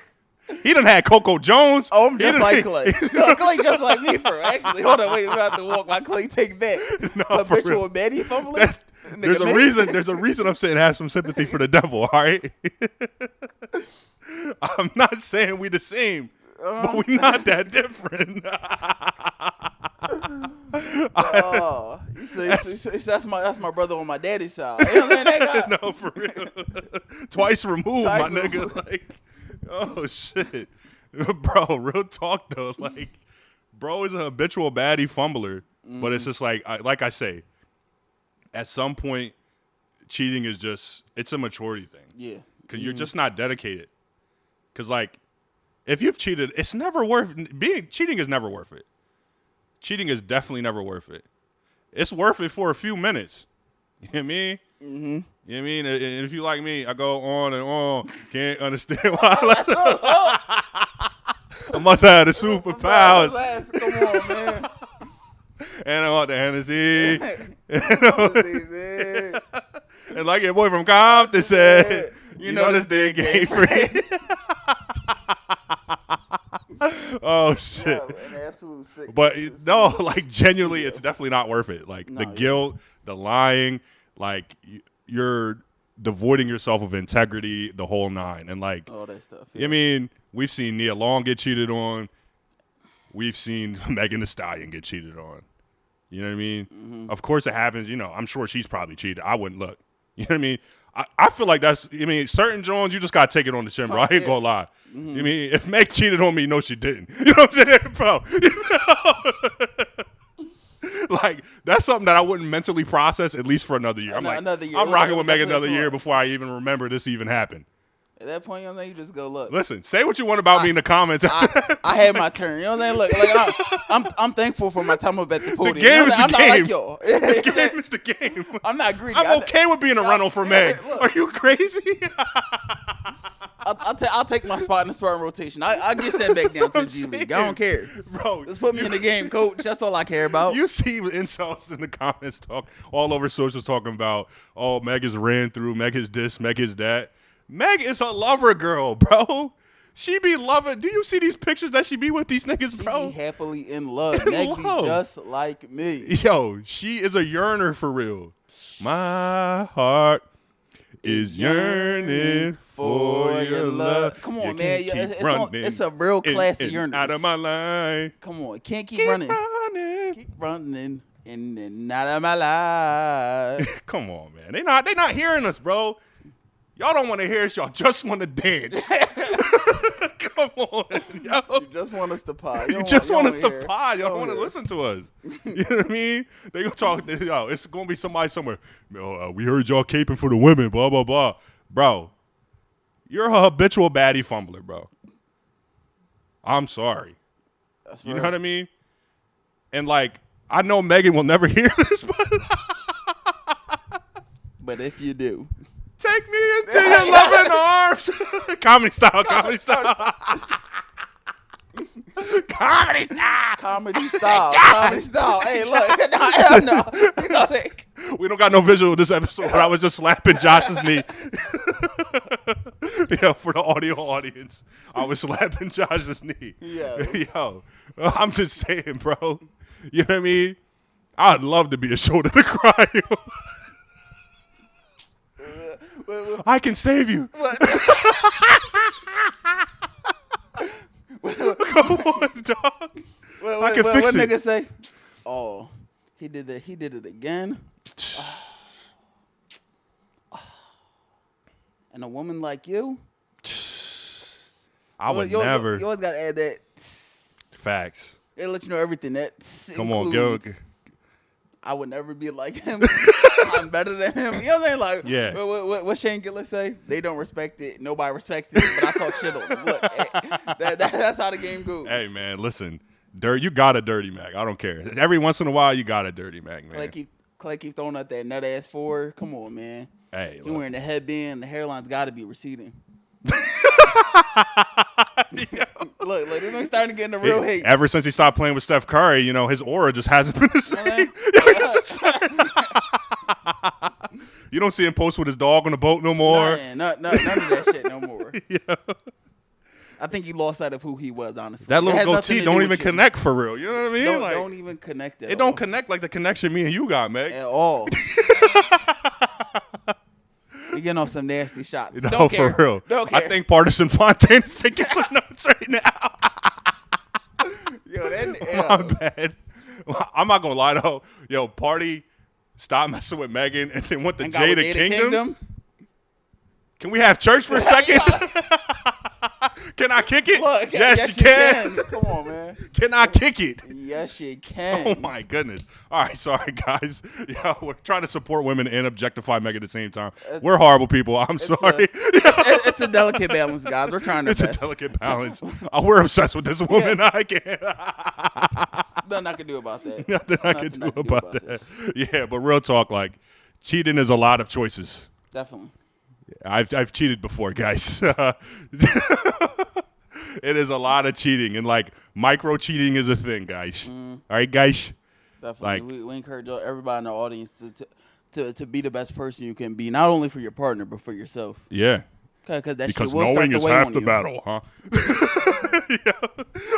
Speaker 2: He done had Coco Jones.
Speaker 1: Oh, I'm just like Clay. No, Clay just like me, for actually. Hold on, wait. We have to walk my Clay take back. No, habitual baddie fumbler.
Speaker 2: There's a reason. There's a reason I'm saying have some sympathy for the devil. All right. I'm not saying we the same, but we not that different.
Speaker 1: You say that's my brother on my daddy's side. You know what I mean?
Speaker 2: No, for real. Twice removed, my nigga. Like. Oh shit, bro! Real talk though, like, bro is a habitual baddie fumbler, but it's just like I say, at some point, cheating is it's a maturity thing.
Speaker 1: Yeah,
Speaker 2: because you're just not dedicated. Because like, if you've cheated, it's never worth cheating is never worth it. Cheating is definitely never worth it. It's worth it for a few minutes. You know what I mean? Mm-hmm. You know what I mean? And if you like me, I go on and on. Can't understand why I must have the superpowers.
Speaker 1: Come on, man.
Speaker 2: And I want the Hennessy. And like your boy from Compton said, you know this thing ain't free. Oh shit!
Speaker 1: An absolute sick.
Speaker 2: But no, like genuinely, it's definitely not worth it. Like the guilt, the lying, like you're devoiding yourself of integrity, the whole nine, and like
Speaker 1: all that stuff. Yeah.
Speaker 2: I mean, we've seen Nia Long get cheated on. We've seen Megan Thee Stallion get cheated on. You know what I mean? Mm-hmm. Of course it happens. You know, I'm sure she's probably cheated. I wouldn't look. You know what I mean? I feel like certain Jones, you just got to take it on the chin, bro. I ain't going to lie. Mm-hmm. I mean, if Meg cheated on me, no, she didn't. You know what I'm saying, bro? Like, that's something that I wouldn't mentally process at least for another year. I'm rocking with Meg another year before I even remember this even happened.
Speaker 1: At that point, you just go, look.
Speaker 2: Listen, say what you want about me in the comments.
Speaker 1: I had my turn. You know what I'm saying? Look, I'm thankful for my time up at the podium.
Speaker 2: The game is the game.
Speaker 1: Like y'all.
Speaker 2: The game is the game.
Speaker 1: I'm not greedy.
Speaker 2: I'm okay with being a rental for Meg. Are you crazy?
Speaker 1: I'll take my spot in the starting rotation. I get sent back down to the G League. I don't care.
Speaker 2: Bro,
Speaker 1: just put me in the game, coach. That's all I care about.
Speaker 2: You see insults in the comments talk all over socials talking about, oh, Meg is ran through, Meg is this, Meg is that. Meg is a lover girl, bro. She be loving. Do you see these pictures that she be with these niggas, bro?
Speaker 1: She be happily in love. Meg be just like me.
Speaker 2: Yo, she is a yearner for real. My heart is yearning for your love.
Speaker 1: Come on, man. It's a real classic yearning.
Speaker 2: Out of my life.
Speaker 1: Come on. Can't keep running. Keep running. In and out of my life.
Speaker 2: Come on, man. They not hearing us, bro. Y'all don't want to hear us. Y'all just want to dance. Come on, yo.
Speaker 1: You just want us to pod.
Speaker 2: You just want us to pod. You don't want to listen to us. You know what I mean? They gonna talk. Yo, it's gonna be somebody somewhere. We heard y'all caping for the women. Blah blah blah. Bro, you're a habitual baddie fumbler, bro. I'm sorry.
Speaker 1: That's
Speaker 2: you know what I mean? And like, I know Megan will never hear this,
Speaker 1: but if you do,
Speaker 2: take me into your loving arms. Comedy style. Comedy style. Hey, look.
Speaker 1: No.
Speaker 2: We don't got no visual of this episode, but I was just slapping Josh's knee. Yo, for the audio audience, I was slapping Josh's knee. Yo, I'm just saying, bro. You know what I mean? I'd love to be a shoulder to cry on. I can save you. Come on, dog. I can fix
Speaker 1: what
Speaker 2: it.
Speaker 1: Nigga say? Oh, he did that. He did it again. And a woman like you,
Speaker 2: I would never.
Speaker 1: You always gotta add that.
Speaker 2: Facts.
Speaker 1: They let you know everything that.
Speaker 2: Come on, go.
Speaker 1: I would never be like him. I'm better than him. You know what I'm saying? Like,
Speaker 2: yeah.
Speaker 1: What Shane Gillis say? They don't respect it. Nobody respects it. But I talk shit on them. Look, that's how the game goes.
Speaker 2: Hey, man, listen. You got a dirty Mac. I don't care. Every once in a while, you got a dirty Mac, man.
Speaker 1: Clay keep throwing out that nut ass forward. Come on, man.
Speaker 2: Hey,
Speaker 1: he wearing the headband. The hairline's got to be receding. Look, this man's starting to get into real hate.
Speaker 2: Ever since he stopped playing with Steph Curry, you know, his aura just hasn't been the same. You don't see him post with his dog on the boat no more.
Speaker 1: None of that shit no more.
Speaker 2: Yeah.
Speaker 1: I think he lost sight of who he was, honestly.
Speaker 2: That little goatee don't even connect for real. You know what I mean?
Speaker 1: Don't even connect at all.
Speaker 2: It don't connect like the connection me and you got, Meg.
Speaker 1: At all. You're getting on some nasty shots.
Speaker 2: No,
Speaker 1: don't care.
Speaker 2: for real.
Speaker 1: Don't care.
Speaker 2: I think Partisan Fontaine is taking some notes right now. My bad. I'm not going to lie, though. Yo, Party stopped messing with Megan and then went to Jada Kingdom. Can we have church for a second? Can I kick it?
Speaker 1: Look,
Speaker 2: yes, you can.
Speaker 1: Come on, man.
Speaker 2: Can I kick it?
Speaker 1: Yes, you can.
Speaker 2: Oh, my goodness. All right, sorry, guys. Yo, we're trying to support women and objectify Megan at the same time. We're horrible people. I'm sorry.
Speaker 1: It's a delicate balance, guys. We're trying to.
Speaker 2: It's a delicate balance. We're obsessed with this woman. Yeah. I can't.
Speaker 1: Nothing I can do about that.
Speaker 2: Nothing I can do about that. Yeah, but real talk, like, cheating is a lot of choices.
Speaker 1: Definitely.
Speaker 2: I've cheated before, guys. It is a lot of cheating, and like micro cheating is a thing, guys. All right, guys.
Speaker 1: Definitely, we encourage everybody in the audience to be the best person you can be, not only for your partner but for yourself.
Speaker 2: Yeah.
Speaker 1: Because
Speaker 2: knowing is half the battle, huh? Yeah.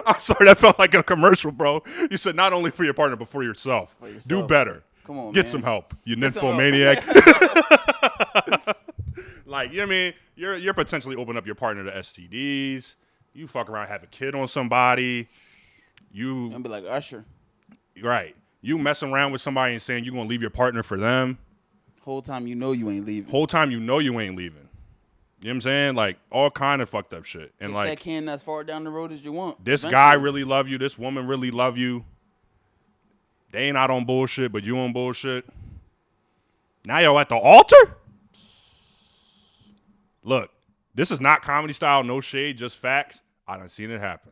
Speaker 2: I'm sorry, that felt like a commercial, bro. You said not only for your partner but for yourself. Do better.
Speaker 1: Come on,
Speaker 2: Get some help, you nymphomaniac. Like, you know what I mean? You're potentially opening up your partner to STDs. You fuck around, have a kid on somebody.
Speaker 1: And be like Usher.
Speaker 2: Right. You messing around with somebody and saying you're going to leave your partner for them.
Speaker 1: Whole time you know you ain't leaving.
Speaker 2: You know what I'm saying? Like, all kind of fucked up shit. And like,
Speaker 1: that can as far down the road as you want.
Speaker 2: This guy really love you. This woman really love you. They ain't out on bullshit, but you on bullshit. Now you're at the altar? Look, this is not comedy style, no shade, just facts. I done seen it happen.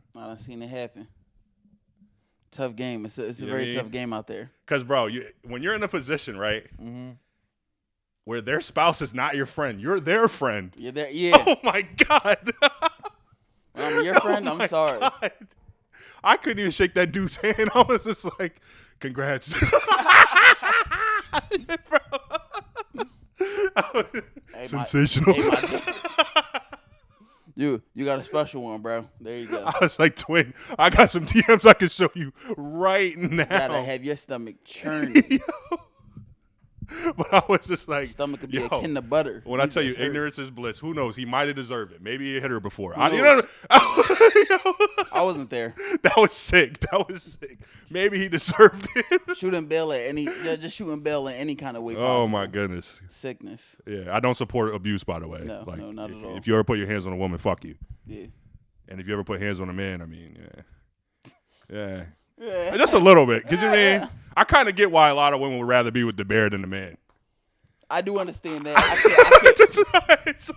Speaker 1: Tough game. It's a very tough game out there.
Speaker 2: Because, bro, when you're in a position, right, where their spouse is not your friend, you're their friend.
Speaker 1: You're there, yeah.
Speaker 2: Oh, my God.
Speaker 1: I'm your friend. I'm sorry.
Speaker 2: God. I couldn't even shake that dude's hand. I was just like, congrats. Bro. Sensational.
Speaker 1: You got a special one, bro. There you go.
Speaker 2: I was like, twin, I got some DMs I can show you right now.
Speaker 1: You gotta have your stomach churning.
Speaker 2: But I was just like,
Speaker 1: stomach could be akin to butter.
Speaker 2: When I tell you, ignorance is bliss. Who knows? He might have deserved it. Maybe he hit her before. I
Speaker 1: wasn't there.
Speaker 2: That was sick. Maybe he deserved it.
Speaker 1: Shooting bail at just shooting bail in any kind of way possible.
Speaker 2: Oh my goodness.
Speaker 1: Sickness.
Speaker 2: Yeah, I don't support abuse, by the way.
Speaker 1: No, not at all.
Speaker 2: If you ever put your hands on a woman, fuck you.
Speaker 1: Yeah.
Speaker 2: And if you ever put hands on a man, I mean, yeah. Just a little bit. Because, I kind of get why a lot of women would rather be with the bear than the man.
Speaker 1: I do understand that. I can't.
Speaker 2: So,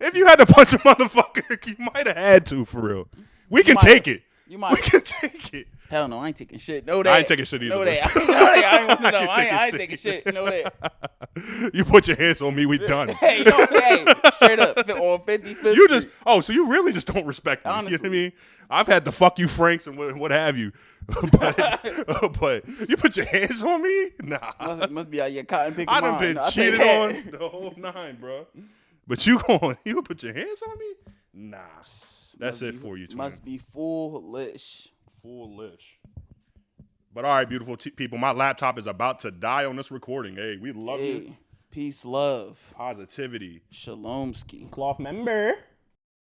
Speaker 2: if you had to punch a motherfucker, you might have had to, for real. We can take it. We can take it.
Speaker 1: Hell no, I ain't taking shit. Know that.
Speaker 2: I ain't taking shit either.
Speaker 1: Know that. I ain't taking shit. Know that.
Speaker 2: You put your hands on me, we done.
Speaker 1: Hey, straight up on 55th.
Speaker 2: You just, so you really just don't respect me.
Speaker 1: Honestly.
Speaker 2: You know what I mean? I've had to fuck you Franks and what have you. but you put your hands on me? Nah.
Speaker 1: Must be out your cotton picking.
Speaker 2: I done been cheated on the whole 9, bro. But you gonna put your hands on me? Nah. That's it for you, twin.
Speaker 1: Must be foolish.
Speaker 2: Foolish. But all right, beautiful people, my laptop is about to die on this recording. Hey, we love you.
Speaker 1: Peace, love.
Speaker 2: Positivity.
Speaker 1: Shalomski.
Speaker 2: Cloth member.